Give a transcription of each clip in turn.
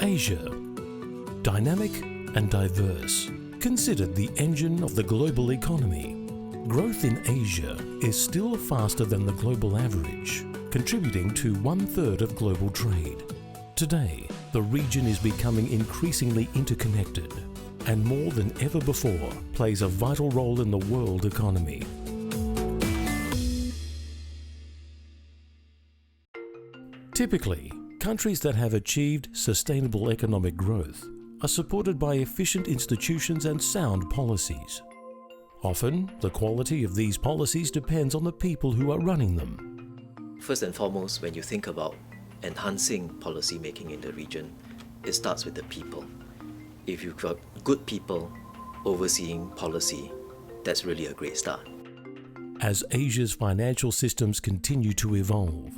Asia, dynamic and diverse, considered the engine of the global economy. Growth in Asia is still faster than the global average, contributing to 1/3 of global trade. Today, the region is becoming increasingly interconnected and more than ever before plays a vital role in the world economy. Typically, countries that have achieved sustainable economic growth are supported by efficient institutions and sound policies. Often, the quality of these policies depends on the people who are running them. First and foremost, when you think about enhancing policy making in the region, it starts with the people. If you've got good people overseeing policy, that's really a great start. As Asia's financial systems continue to evolve,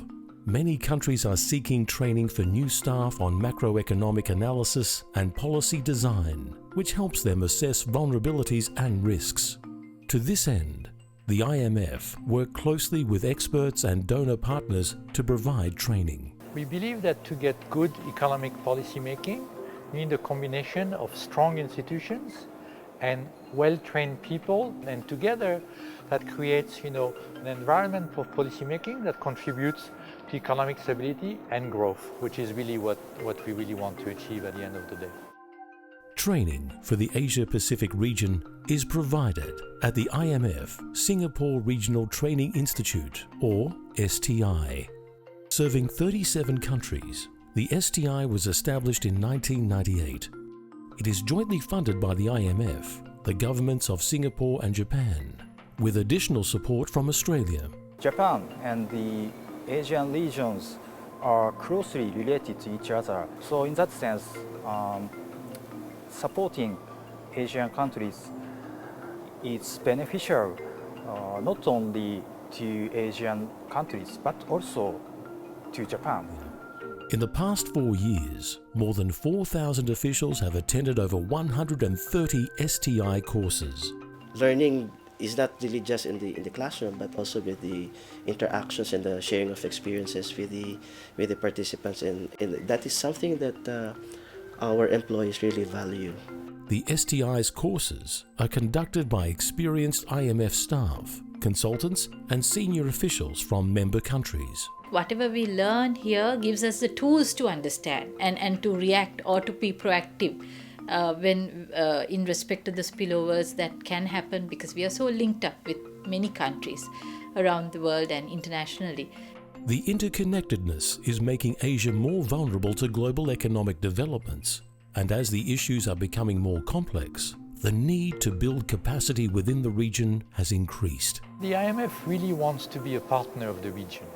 many countries are seeking training for new staff on macroeconomic analysis and policy design, which helps them assess vulnerabilities and risks. To this end, the IMF work closely with experts and donor partners to provide training. We believe that to get good economic policy making, we need a combination of strong institutions and well-trained people, and together that creates, an environment for policy making that contributes to economic stability and growth, which is really what we really want to achieve at the end of the day. Training for the Asia-Pacific region is provided at the IMF-Singapore Regional Training Institute, or STI. Serving 37 countries, the STI was established in 1998. It is jointly funded by the IMF, the governments of Singapore and Japan, with additional support from Australia. Japan and the Asian regions are closely related to each other. So in that sense, supporting Asian countries is beneficial not only to Asian countries, but also to Japan. In the past 4 years, more than 4,000 officials have attended over 130 STI courses. Learning is not really just in the classroom, but also with the interactions and the sharing of experiences with the participants, and that is something that our employees really value. The STI's courses are conducted by experienced IMF staff, consultants and senior officials from member countries. Whatever we learn here gives us the tools to understand and to react or to be proactive when in respect to the spillovers that can happen, because we are so linked up with many countries around the world and internationally. The interconnectedness is making Asia more vulnerable to global economic developments, and as the issues are becoming more complex, the need to build capacity within the region has increased. The IMF really wants to be a partner of the region.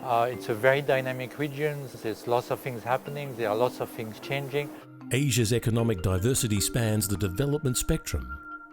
It's a very dynamic region, there's lots of things happening, there are lots of things changing. Asia's economic diversity spans the development spectrum,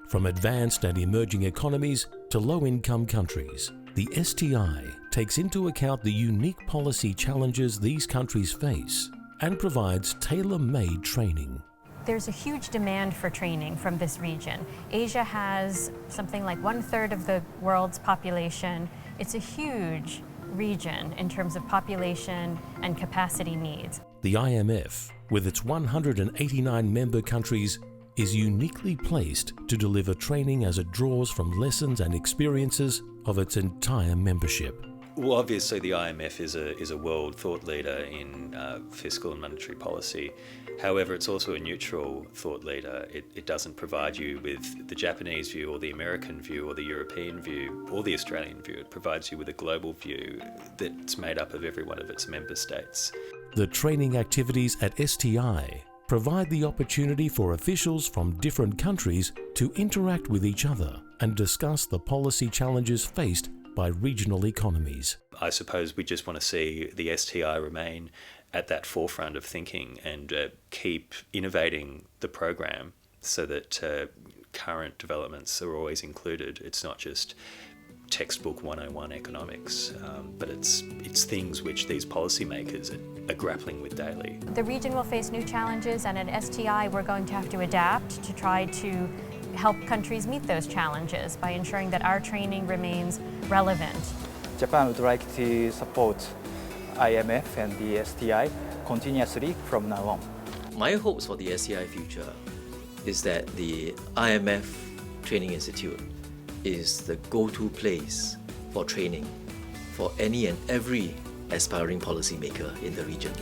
from advanced and emerging economies to low-income countries. The STI takes into account the unique policy challenges these countries face and provides tailor-made training. There's a huge demand for training from this region. Asia has something like 1/3 of the world's population. It's a huge region in terms of population and capacity needs. The IMF, with its 189 member countries, is uniquely placed to deliver training as it draws from lessons and experiences of its entire membership. Well, obviously the IMF is a world thought leader in fiscal and monetary policy. However, it's also a neutral thought leader. It doesn't provide you with the Japanese view or the American view or the European view or the Australian view. It provides you with a global view that's made up of every one of its member states. The training activities at STI provide the opportunity for officials from different countries to interact with each other and discuss the policy challenges faced by regional economies. I suppose we just want to see the STI remain at that forefront of thinking and keep innovating the program so that current developments are always included. It's not just textbook 101 economics, but it's things which these policymakers are grappling with daily. The region will face new challenges, and at STI we're going to have to adapt to try to help countries meet those challenges by ensuring that our training remains relevant. Japan would like to support IMF and the STI continuously from now on. My hopes for the STI future is that the IMF Training Institute is the go-to place for training for any and every aspiring policymaker in the region.